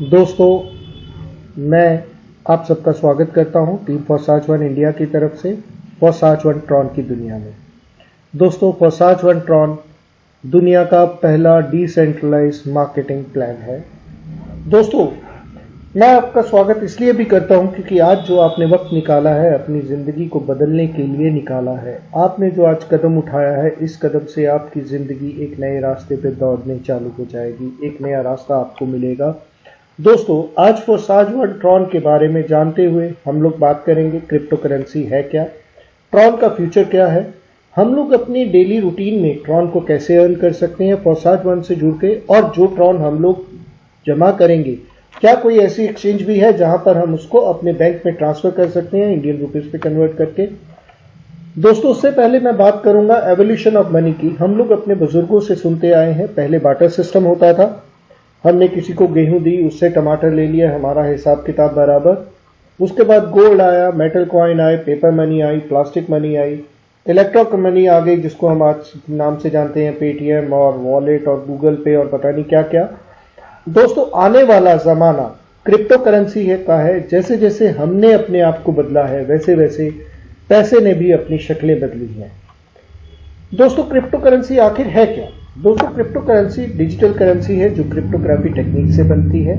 दोस्तों, मैं आप सबका स्वागत करता हूं टीम फोसाज वन इंडिया की तरफ से फोसाज वन ट्रॉन की दुनिया में। दोस्तों, फोसाज वन ट्रॉन दुनिया का पहला डिसेंट्रलाइज्ड मार्केटिंग प्लान है। दोस्तों, मैं आपका स्वागत इसलिए भी करता हूं क्योंकि आज जो आपने वक्त निकाला है अपनी ज़िंदगी को बदलने के लिए निकाला है। आपने जो आज कदम उठाया है, इस कदम से आपकी ज़िंदगी एक नए रास्ते पर दौड़ने चालू हो जाएगी, एक नया रास्ता आपको मिलेगा। दोस्तों, आज फोसाज वन ट्रॉन के बारे में जानते हुए हम लोग बात करेंगे क्रिप्टो करेंसी है क्या, ट्रॉन का फ्यूचर क्या है, हम लोग अपनी डेली रूटीन में ट्रॉन को कैसे अर्न कर सकते हैं फोसाज वन से जुड़ के, और जो ट्रॉन हम लोग जमा करेंगे क्या कोई ऐसी एक्सचेंज भी है जहां पर हम उसको अपने बैंक में ट्रांसफर कर सकते हैं इंडियन रुपीज पे कन्वर्ट करके। दोस्तों, उससे पहले मैं बात करूंगा एवोल्यूशन ऑफ मनी की। हम लोग अपने बुजुर्गों से सुनते आए हैं, पहले बार्टर सिस्टम होता था, हमने किसी को गेहूं दी, उससे टमाटर ले लिया, हमारा हिसाब किताब बराबर। उसके बाद गोल्ड आया, मेटल कॉइन आए, पेपर मनी आई, प्लास्टिक मनी आई, इलेक्ट्रॉनिक मनी आ गई जिसको हम आज नाम से जानते हैं पेटीएम और वॉलेट और गूगल पे और पता नहीं क्या क्या। दोस्तों, आने वाला जमाना क्रिप्टो करेंसी का है। जैसे जैसे हमने अपने आप को बदला है वैसे वैसे पैसे ने भी अपनी शक्लें बदली हैं। दोस्तों, क्रिप्टो करेंसी आखिर है क्या? दोस्तों, क्रिप्टो करेंसी डिजिटल करेंसी है जो क्रिप्टोग्राफी टेक्निक से बनती है,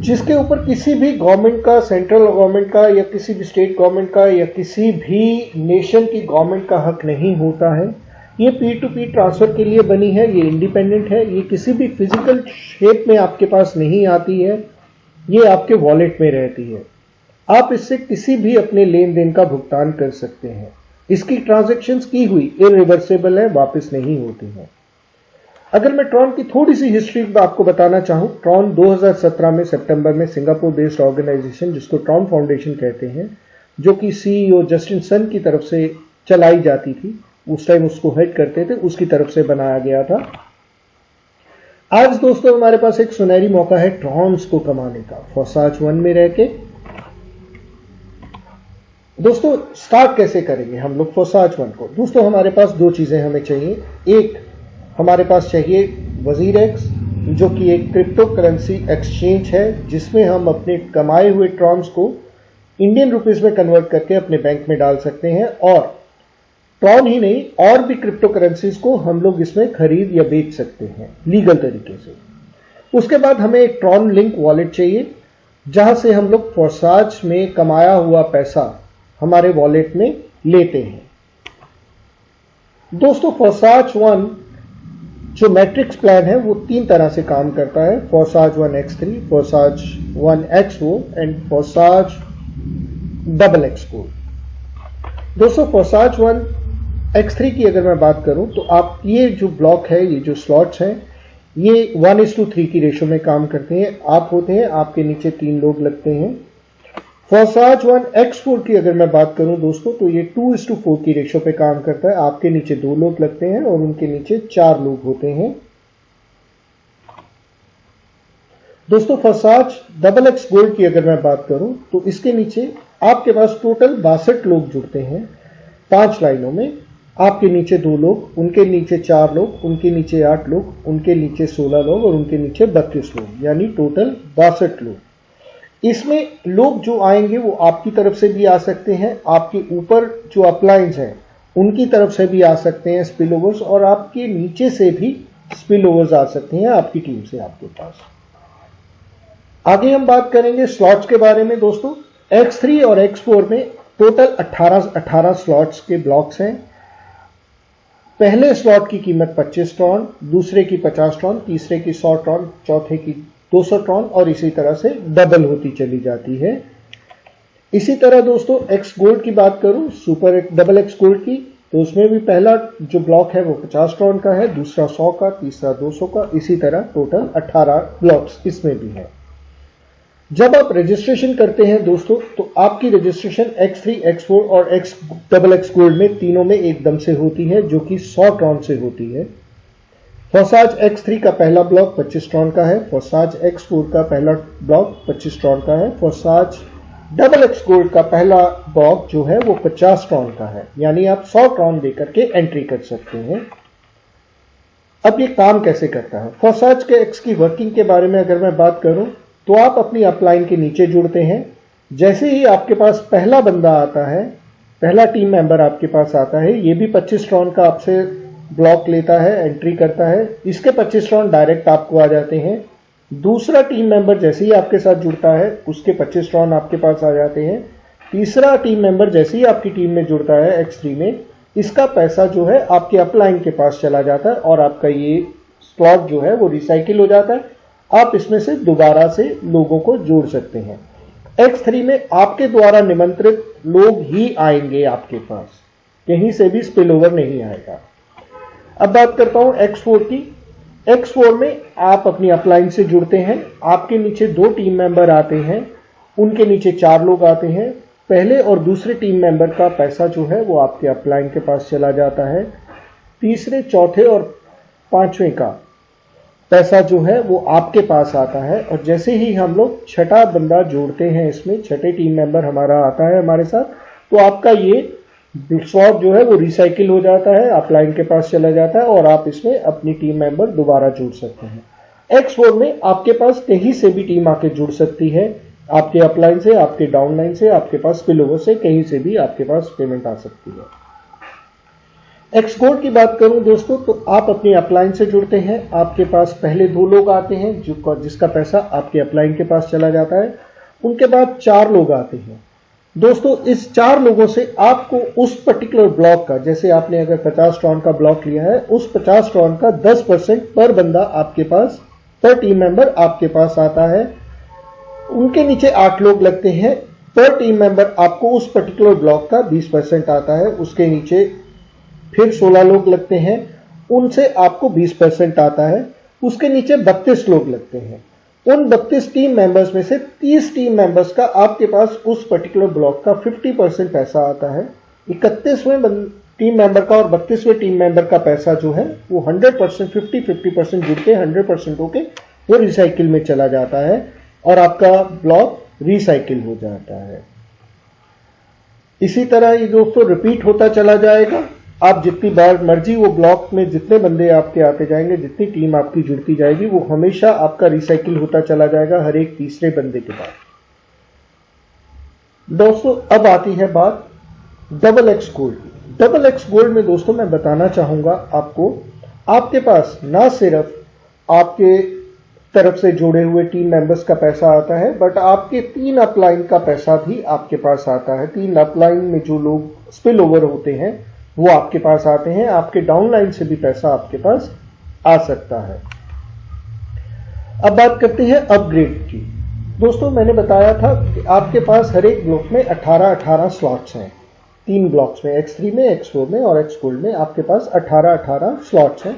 जिसके ऊपर किसी भी गवर्नमेंट का, सेंट्रल गवर्नमेंट का या किसी भी स्टेट गवर्नमेंट का या किसी भी नेशन की गवर्नमेंट का हक नहीं होता है। ये पीर टू पीर ट्रांसफर के लिए बनी है, ये इंडिपेंडेंट है, ये किसी भी फिजिकल शेप में आपके पास नहीं आती है, ये आपके वॉलेट में रहती है। आप इससे किसी भी अपने लेन देन का भुगतान कर सकते हैं। इसकी ट्रांजैक्शंस की हुई इरिवर्सिबल है, वापस नहीं होती है। अगर मैं ट्रॉन की थोड़ी सी हिस्ट्री आपको बताना चाहूं, ट्रॉन 2017 में सितंबर में सिंगापुर बेस्ड ऑर्गेनाइजेशन जिसको ट्रॉन फाउंडेशन कहते हैं, जो कि सीईओ जस्टिन सन की तरफ से चलाई जाती थी, उस टाइम उसको हेड करते थे, उसकी तरफ से बनाया गया था। आज दोस्तों हमारे पास एक सुनहरी मौका है ट्रॉन्स को कमाने का फोसाज वन में रह के। दोस्तों, स्टार्ट कैसे करेंगे हम लोग फोसाज वन को? दोस्तों, हमारे पास दो चीजें हमें चाहिए। एक, हमारे पास चाहिए वजीर एक्स, जो कि एक क्रिप्टो करेंसी एक्सचेंज है जिसमें हम अपने कमाए हुए ट्रॉन्स को इंडियन रुपीज में कन्वर्ट करके अपने बैंक में डाल सकते हैं, और ट्रॉन ही नहीं और भी क्रिप्टो करेंसीज को हम लोग इसमें खरीद या बेच सकते हैं लीगल तरीके से। उसके बाद हमें एक ट्रॉन लिंक वॉलेट चाहिए जहां से हम लोग फोसाज में कमाया हुआ पैसा हमारे वॉलेट में लेते हैं। दोस्तों, फोसाज वन जो मैट्रिक्स प्लान है वो 3 तरह से काम करता है: Forsage one X3, Forsage one XO and Forsage double X4। दोस्तों, फोसाज वन X3 की अगर मैं बात करूं तो आप ये जो ब्लॉक है, ये जो स्लॉट्स हैं, ये 1:3 की रेशो में काम करते हैं। आप होते हैं, आपके नीचे 3 लोग लगते हैं। फोसाज वन X4 की अगर मैं बात करूं दोस्तों तो ये 2:4 की रेशो पे काम करता है। आपके नीचे 2 लोग लगते हैं और उनके नीचे 4 लोग होते हैं। दोस्तों, फोसाज डबल X गोल्ड की अगर मैं बात करूं तो इसके नीचे आपके पास टोटल 62 लोग जुड़ते हैं 5 लाइनों में। आपके नीचे 2 लोग, उनके नीचे 4 लोग, उनके नीचे 8 लोग, उनके नीचे 16 लोग और उनके नीचे 32 लोग, यानी टोटल 62 लोग। इसमें लोग जो आएंगे वो आपकी तरफ से भी आ सकते हैं, आपके ऊपर जो अपलाइंस हैं उनकी तरफ से भी आ सकते हैं स्पिल ओवर्स, और आपके नीचे से भी स्पिल ओवर्स आ सकते हैं आपकी टीम से आपके पास। आगे हम बात करेंगे स्लॉट्स के बारे में। दोस्तों, X3 और X4 में टोटल 18 स्लॉट्स के ब्लॉक्स हैं। पहले स्लॉट की कीमत 25 ट्रॉन, दूसरे की 50 ट्रॉन, तीसरे की 100 ट्रॉन, चौथे की 200 ट्रॉन, और इसी तरह से डबल होती चली जाती है। इसी तरह दोस्तों, X गोल्ड की बात करूं, सुपर डबल X गोल्ड की, तो उसमें भी पहला जो ब्लॉक है वो 50 ट्रॉन का है, दूसरा 100 का, तीसरा 200 का, इसी तरह टोटल 18 ब्लॉक्स इसमें भी है। जब आप रजिस्ट्रेशन करते हैं दोस्तों तो आपकी रजिस्ट्रेशन X3, X4 और डबल X गोल्ड में तीनों में एकदम से होती है, जो कि 100 ट्रॉन से होती है। फोसाज X3 का पहला ब्लॉक 25 ट्रॉन का है, फोसाज X4 का पहला ब्लॉक 25 ट्रॉन का है, फोसाज डबल X गोल्ड का पहला ब्लॉक जो है वो 50 ट्रॉन का है, यानी आप 100 ट्रॉन देकर के एंट्री कर सकते हैं। अब ये काम कैसे करता है? फोसाज के एक्स की वर्किंग के बारे में अगर मैं बात करूं तो आप अपनी अपलाइन के नीचे जुड़ते हैं। जैसे ही आपके पास पहला बंदा आता है, पहला टीम मेंबर आपके पास आता है, ये भी 25 ट्रॉन का आपसे ब्लॉक लेता है, एंट्री करता है। इसके 25 ट्रॉन डायरेक्ट आपको आ जाते हैं। दूसरा टीम मेंबर जैसे ही आपके साथ जुड़ता है, उसके 25 ट्रॉन आपके पास आ जाते हैं। तीसरा टीम मेंबर जैसे ही आपकी टीम में जुड़ता है X3 में, इसका पैसा जो है आपके अपलाइन के पास चला जाता है और आपका ये स्लॉट जो है वो रिसाइकिल हो जाता है। आप इसमें से दोबारा से लोगों को जोड़ सकते हैं। X3 में आपके द्वारा निमंत्रित लोग ही आएंगे आपके पास, कहीं से भी स्पिल ओवर नहीं आएगा। अब बात करता हूं X4 की। X4 में आप अपनी अपलाइन से जुड़ते हैं। आपके नीचे 2 टीम मेंबर आते हैं, उनके नीचे 4 लोग आते हैं। पहले और दूसरे टीम मेंबर का पैसा जो है वो आपके अपलाइन के पास चला जाता है। तीसरे, चौथे और पांचवें का पैसा जो है वो आपके पास आता है। और जैसे ही हम लोग छठा बंदा जोड़ते हैं, इसमें छठे टीम मेंबर हमारा आता है हमारे साथ, तो आपका ये स्लॉट जो है वो रिसाइकिल हो जाता है, अपलाइन के पास चला जाता है और आप इसमें अपनी टीम मेंबर दोबारा जोड़ सकते हैं। X4 में आपके पास कहीं से भी टीम आके जुड़ सकती है, आपके अपलाइन से, आपके डाउनलाइन से, आपके पास स्पिलओवर से, कहीं से भी आपके पास पेमेंट आ सकती है। Xcode की बात करूं दोस्तों, तो आप अपनी अपलाइन से जुड़ते हैं। आपके पास पहले 2 लोग आते हैं जिसका पैसा आपके अपलाइन के पास चला जाता है। उनके बाद 4 लोग आते हैं। दोस्तों, इस 4 लोगों से आपको उस पर्टिकुलर ब्लॉक का, जैसे आपने अगर 50 ट्रॉन का ब्लॉक लिया है, उस 50 ट्रॉन का 10% पर बंदा आपके पास, पर टीम मेंबर आपके पास आता है। उनके नीचे 8 लोग लगते हैं। पर टीम मेंबर आपको उस पर्टिकुलर ब्लॉक का 20% आता है। उसके नीचे फिर 16 लोग लगते हैं, उनसे आपको 20% आता है। उसके नीचे 32 लोग लगते हैं। उन 32 टीम मेंबर्स में से 30 टीम मेंबर्स का आपके पास उस पर्टिकुलर ब्लॉक का 50% पैसा आता है। 31वें टीम मेंबर का और 32वें टीम मेंबर का पैसा जो है वो 100% 50% जुड़ के 100% होके वो रिसाइकिल में चला जाता है और आपका ब्लॉक रिसाइकिल हो जाता है। इसी तरह ये दोस्तों रिपीट होता चला जाएगा। आप जितनी बार मर्जी वो ब्लॉक में जितने बंदे आपके आते जाएंगे, जितनी टीम आपकी जुड़ती जाएगी, वो हमेशा आपका रिसाइकिल होता चला जाएगा हर एक तीसरे बंदे के बाद। दोस्तों, अब आती है बात डबल एक्स गोल्ड की। डबल एक्स गोल्ड में दोस्तों मैं बताना चाहूंगा आपको, आपके पास ना सिर्फ आपके तरफ से जुड़े हुए टीम मेंबर्स का पैसा आता है, बट आपके 3 अपलाइन का पैसा भी आपके पास आता है। 3 अपलाइन में जो लोग स्पिल ओवर होते हैं वो आपके पास आते हैं। आपके डाउनलाइन से भी पैसा आपके पास आ सकता है। अब बात करते हैं अपग्रेड की। दोस्तों, मैंने बताया था कि आपके पास हर एक ब्लॉक में 18 स्लॉट्स हैं। 3 ब्लॉक्स में, X3 में, X4 में और Xgold में आपके पास 18 स्लॉट्स हैं।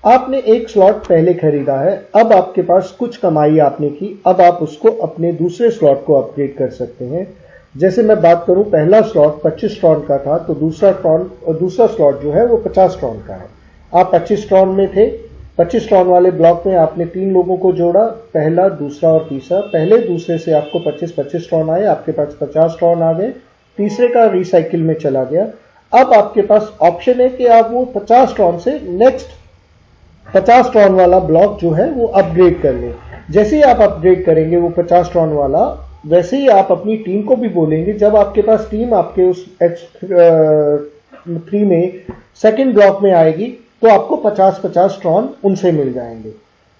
आपने एक स्लॉट पहले खरीदा है, अब आपके पास कुछ कमाई आपने की, अब आप उसको अपने दूसरे स्लॉट को अपग्रेड कर सकते हैं। जैसे मैं बात करूं, पहला स्लॉट 25 ट्रॉन का था, तो दूसरा स्लॉट जो है वो 50 ट्रॉन का है। आप 25 ट्रॉन में थे, 25 ट्रॉन वाले ब्लॉक में आपने 3 लोगों को जोड़ा, पहला, दूसरा और तीसरा। पहले दूसरे से आपको 25 ट्रॉन आए, आपके पास 50 ट्रॉन आ गए, तीसरे का रिसाइकिल में चला गया। अब आपके पास ऑप्शन है कि आप वो 50 ट्रॉन से नेक्स्ट 50 ट्रॉन वाला ब्लॉक जो है वो अपग्रेड कर लें। जैसे ही आप अपग्रेड करेंगे वो 50 ट्रॉन वाला, वैसे ही आप अपनी टीम को भी बोलेंगे, जब आपके पास टीम आपके उस X3 में सेकंड ब्लॉक में आएगी तो आपको 50 ट्रॉन उनसे मिल जाएंगे।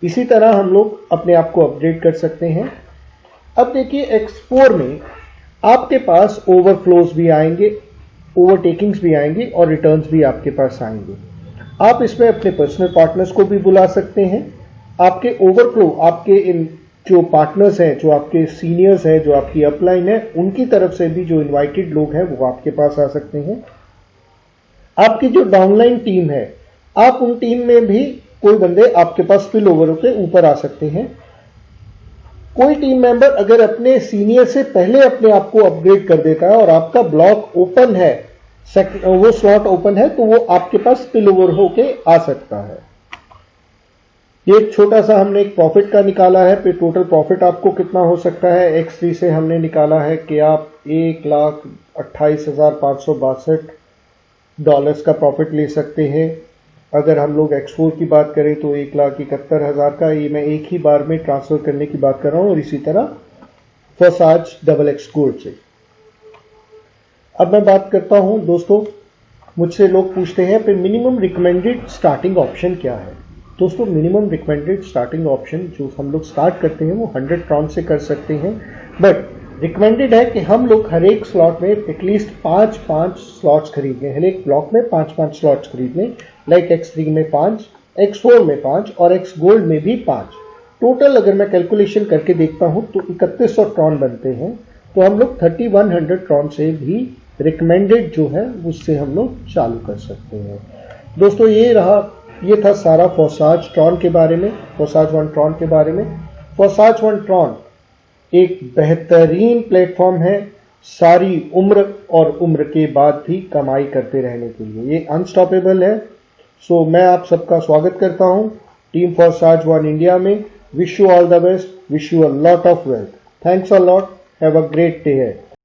इसी तरह हम लोग अपने आप को अपग्रेड कर सकते हैं। अब देखिए, X4 में आपके पास ओवरफ्लोज भी आएंगे, ओवरटेकिंग्स भी आएंगे और रिटर्न्स भी आपके पास आएंगे। आप इसमें अपने पर्सनल पार्टनर्स को भी बुला सकते हैं। आपके ओवरफ्लो, आपके इन जो पार्टनर्स हैं, जो आपके सीनियर्स हैं, जो आपकी अपलाइन है, उनकी तरफ से भी जो इनवाइटेड लोग हैं वो आपके पास आ सकते हैं। आपकी जो डाउनलाइन टीम है, आप उन टीम में भी कोई बंदे आपके पास स्पिल ओवर के ऊपर आ सकते हैं। कोई टीम मेंबर अगर अपने सीनियर से पहले अपने आप को अपग्रेड कर देता है और आपका ब्लॉक ओपन है, वो स्लॉट ओपन है, तो वो आपके पास स्पिल ओवर होके आ सकता है। एक छोटा सा हमने एक प्रॉफिट का निकाला है, फिर टोटल प्रॉफिट आपको कितना हो सकता है। X3 से हमने निकाला है कि आप $1,28,562 का प्रॉफिट ले सकते हैं। अगर हम लोग X4 की बात करें तो 1,71,000 का, ये मैं एक ही बार में ट्रांसफर करने की बात कर रहा हूं, और इसी तरह Forsage XX Gold से। अब मैं बात करता हूं दोस्तों, मुझसे लोग पूछते हैं कि मिनिमम रिकमेंडेड स्टार्टिंग ऑप्शन क्या है। दोस्तों मिनिमम रिकमेंडेड स्टार्टिंग ऑप्शन जो हम लोग स्टार्ट करते हैं वो 100 ट्रॉन से कर सकते हैं, बट रिकमेंडेड है कि हम लोग हर एक स्लॉट में एटलीस्ट 5-5 स्लॉट्स खरीद लें, हर एक ब्लॉक में 5-5 स्लॉट्स खरीद लें। लाइक X3 में 5, X4 में 5 और X गोल्ड में भी 5। टोटल अगर मैं कैलकुलेशन करके देखता हूं तो 3100 ट्रॉन बनते हैं। तो हम लोग 3100 ट्रॉन से भी रिकमेंडेड जो है उससे हम लोग चालू कर सकते हैं। दोस्तों ये था सारा Forsage ट्रॉन के बारे में, Forsage 1 ट्रॉन के बारे में। Forsage 1 ट्रॉन एक बेहतरीन प्लेटफॉर्म है सारी उम्र और उम्र के बाद भी कमाई करते रहने के लिए। ये अनस्टॉपेबल है। सो मैं आप सबका स्वागत करता हूं टीम Forsage 1 इंडिया में। Wish you all the best, wish you a lot of wealth. Thanks a lot, have a great day है।